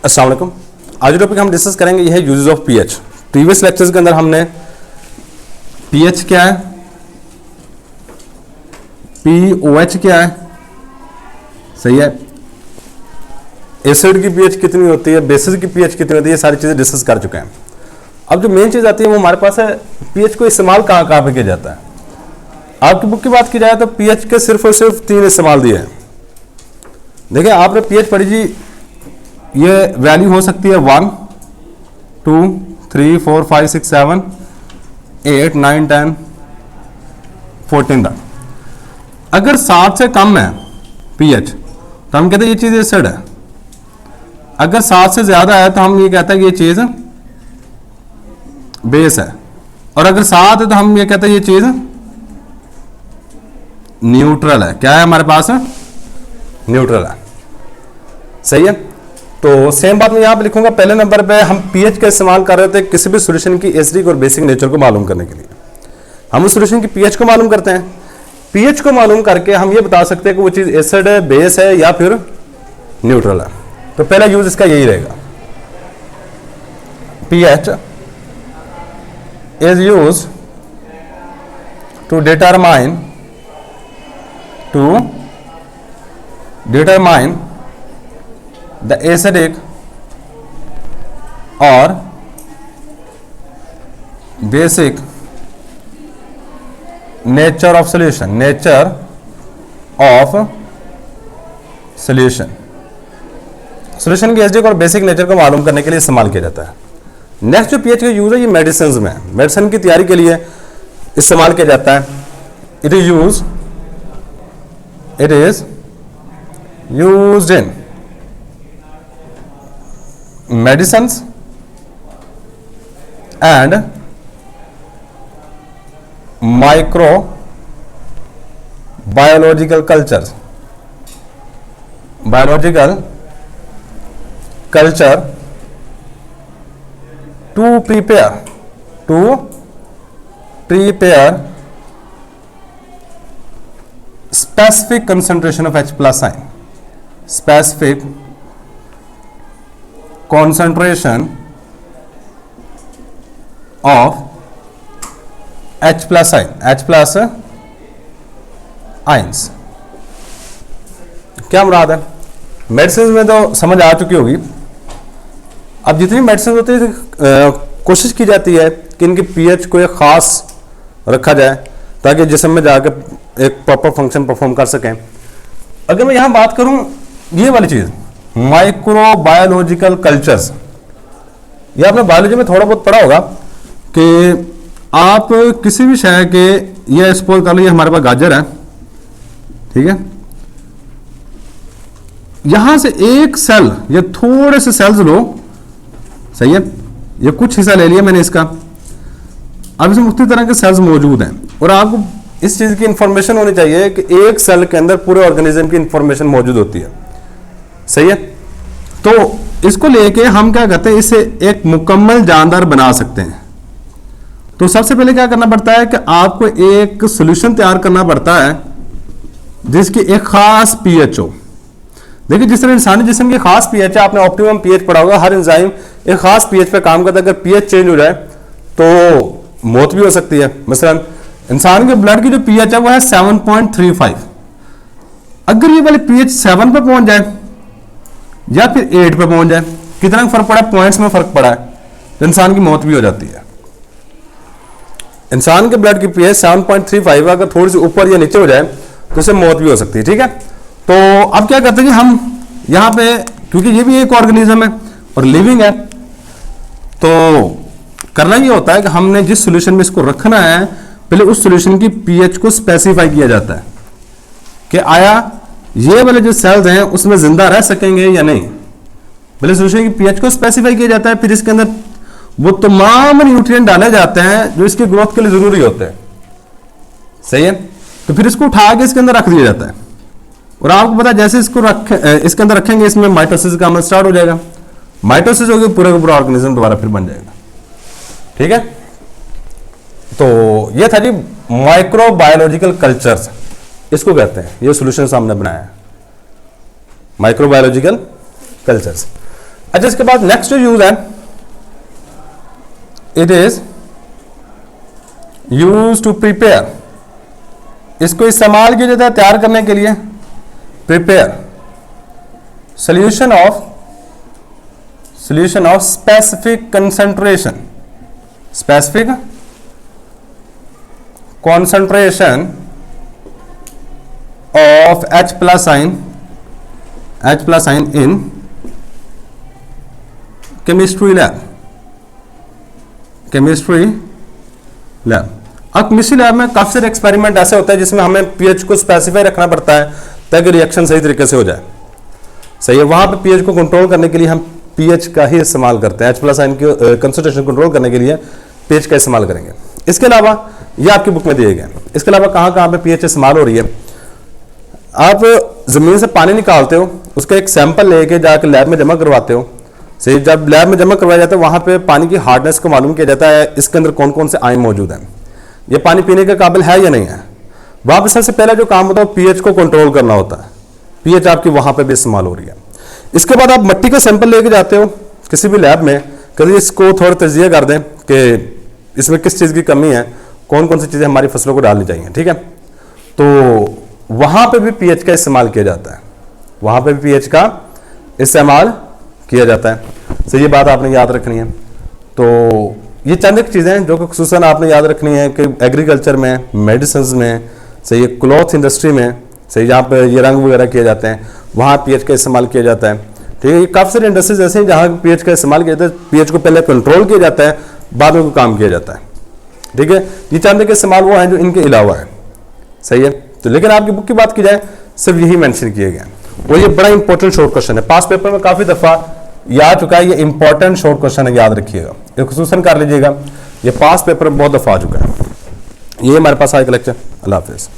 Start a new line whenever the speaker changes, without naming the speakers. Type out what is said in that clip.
अस्सलाम वालेकुम। आज जो टॉपिक हम डिस्कस करेंगे यह है uses of pH. Previous lectures के अंदर हमने पीएच क्या है, पीओएच क्या है, सही है, एसिड की पीएच कितनी होती है, बेसिस की पीएच कितनी होती है, ये सारी चीजें डिस्कस कर चुके हैं। अब जो मेन चीज आती है वो हमारे पास है पीएच को इस्तेमाल कहाँ कहाँ पे किया जाता है। आपकी बुक की बात की जाए तो पीएच के सिर्फ और सिर्फ 3 इस्तेमाल दिए हैं। देखिए आपने पीएच पढ़ी जी, ये वैल्यू हो सकती है 1 2 3 4 5 6 7 8 9 10 14 तक। अगर 7 से कम है पीएच तो हम कहते हैं ये चीज एसिड है। अगर 7 से ज्यादा है तो हम ये कहते हैं कि ये चीज बेस है, और अगर 7 है तो हम ये कहते हैं ये चीज न्यूट्रल है। क्या है हमारे पास, न्यूट्रल है, सही है। तो सेम बात मैं यहां पे लिखूंगा। पहले नंबर पे हम पीएच का इस्तेमाल कर रहे थे किसी भी सॉल्यूशन की एसिडिक और बेसिक नेचर को मालूम करने के लिए। हम उस सॉल्यूशन की पीएच को मालूम करते हैं। पीएच को मालूम करके हम ये बता सकते हैं कि वो चीज एसिड है, बेस है या फिर न्यूट्रल है। तो पहला यूज इसका यही रहेगा। PH is use to determine the acidic or basic nature of solution, solution की एसिडिक और बेसिक नेचर को मालूम करने के लिए इस्तेमाल किया जाता है। नेक्स्ट जो पीएच का यूज है ये मेडिसिन में, मेडिसिन की तैयारी के लिए इस्तेमाल किया जाता है। It is used in medicines and microbiological culture to prepare specific concentration of H plus ion, specific concentration of H plus ions। क्या मुराद है? मेडिसिन में तो समझ आ चुकी होगी। अब जितनी मेडिसिन होती है कोशिश की जाती है कि इनकी पीएच को एक खास रखा जाए ताकि जिस्म में जाकर एक प्रॉपर फंक्शन परफॉर्म कर सकें। अगर मैं यहां बात करूं ये वाली चीज माइक्रोबायोलॉजिकल कल्चर्स, ये आपने बायोलॉजी में थोड़ा बहुत पढ़ा होगा कि आप किसी भी शय के, ये सपोज कर लो ये हमारे पास गाजर है, ठीक है, यहां से एक सेल, ये थोड़े से सेल्स लो, सही है, ये कुछ हिस्सा ले लिया मैंने इसका। अब इसमें मुख्तलिफ तरह के सेल्स मौजूद हैं और आपको इस चीज की इंफॉर्मेशन होनी चाहिए कि एक सेल के अंदर पूरे ऑर्गेनिज्म की इंफॉर्मेशन मौजूद होती है, सही है। तो इसको लेके हम क्या करते हैं, इसे एक मुकम्मल जानदार बना सकते हैं। तो सबसे पहले क्या करना पड़ता है कि आपको एक सॉल्यूशन तैयार करना पड़ता है जिसकी एक खास पीएच हो। देखिए जिस तरह इंसानी जिस्म की खास पीएच है, आपने ऑप्टिमम पीएच पढ़ा होगा। हर एंजाइम एक खास पीएच पे काम करता है। अगर पीएच चेंज हो जाए तो मौत भी हो सकती है। मसलन इंसान के ब्लड की जो पीएच है वो है 7.35। अगर ये वाले पीएच 7 पे पहुंच जाए या फिर 8 पे पहुंच जाए, कितना फर्क पड़ा है, पॉइंट्स में फर्क पड़ा है, तो इंसान की मौत भी हो जाती है। इंसान के ब्लड की पीएच 7.35 अगर थोड़ी सी ऊपर या नीचे हो जाए तो इससे मौत भी हो सकती है, ठीक है। तो अब क्या करते हैं कि हम यहां पे, क्योंकि ये भी एक ऑर्गेनिज्म है और लिविंग है, तो करना ये होता है कि हमने जिस सॉल्यूशन में इसको रखना है पहले उस सॉल्यूशन की पीएच को स्पेसिफाई किया जाता है कि आया ये वाले जो सेल्स हैं उसमें जिंदा रह सकेंगे या नहीं। पहले सॉल्यूशन की पीएच को स्पेसिफाई किया जाता है, फिर इसके अंदर वो तमाम न्यूट्रिएंट डाले जाते हैं जो इसकी ग्रोथ के लिए जरूरी होते हैं, सही है। तो फिर इसको उठा के इसके अंदर रख दिया जाता है और आपको पता है जैसे इसको इसके अंदर रखेंगे इसमें माइटोसिस का अमल स्टार्ट हो जाएगा। माइटोसिस होगी पूरा का पूरा ऑर्गेनिज्म दोबारा फिर बन जाएगा, ठीक है। तो ये था जी माइक्रोबायोलॉजिकल कल्चर्स, इसको कहते हैं, ये सॉल्यूशन हमने बनाया है माइक्रोबायोलॉजिकल कल्चर्स। अच्छा, इसके बाद नेक्स्ट जो यूज है, it is use to prepare, इसको इस्तेमाल किया जाता है तैयार करने के लिए, prepare solution of specific concentration, specific concentration of H plus ion in chemistry lab. अब केमिस्ट्री लैब में काफी सारे एक्सपेरिमेंट ऐसे होते हैं जिसमें हमें पीएच को स्पेसिफाई रखना पड़ता है ताकि रिएक्शन सही तरीके से हो जाए। सही है, वहां पे पीएच को कंट्रोल करने के लिए हम पीएच का ही इस्तेमाल करते हैं। H प्लस आयन की कंसंट्रेशन कंट्रोल करने के लिए पीएच का इस्तेमाल करेंगे। इसके अलावा ये आपकी बुक में दिए गए, इसके अलावा कहां पे पीएच इस्तेमाल हो रही है, आप जमीन से पानी निकालते हो, उसका एक सैंपल लेके जाकर लैब में जमा करवाते हो। सही, जब लैब में जमा करवाया जाता है वहां पे पानी की हार्डनेस को मालूम किया जाता है, इसके अंदर कौन कौन से आयन मौजूद हैं, ये पानी पीने के काबिल है या नहीं है। वहां पर सबसे पहला जो काम होता है पीएच को कंट्रोल करना होता है। पीएच आपकी वहां पे भी इस्तेमाल हो रही है। इसके बाद आप मट्टी का सैंपल लेके जाते हो किसी भी लैब में, कभी इसको थोड़ा तजिया कर दें कि इसमें किस चीज की कमी है, कौन कौन सी चीजें हमारी फसलों को डालनी चाहिए। ठीक है, तो वहां पे भी पीएच का इस्तेमाल किया जाता है, वहां पे भी पीएच का इस्तेमाल किया जाता है। तो ये बात आपने याद रखनी है। तो ये चंद एक चीजें जो कि खुसूसन आपने याद रखनी है कि एग्रीकल्चर में, मेडिसिन में, सही, क्लॉथ इंडस्ट्री में, सही, जहाँ पे ये रंग वगैरह किए जाते हैं वहाँ पीएच का इस्तेमाल किया जाता है। ठीक है, ये काफ़ी सारे इंडस्ट्रीज ऐसे हैं जहाँ पीएच का इस्तेमाल किया जाता है। पीएच को पहले कंट्रोल किया जाता है, बाद में काम किया जाता है। ठीक है, ये चंद के इस्तेमाल वो हैं जो इनके अलावा है। सही है, तो लेकिन आपकी बुक की बात की जाए सिर्फ यही मेंशन किए गए हैं। और ये बड़ा इंपॉर्टेंट शॉर्ट क्वेश्चन है, पास पेपर में काफ़ी दफ़ा याद चुका है, ये इंपॉर्टेंट शॉर्ट क्वेश्चन है, याद रखिएगा, ये खुसूसन कर लीजिएगा, ये पास पेपर में बहुत दफ़ा आ चुका है। ये हमारे पास आज का लेक्चर। अल्लाह हाफिज़।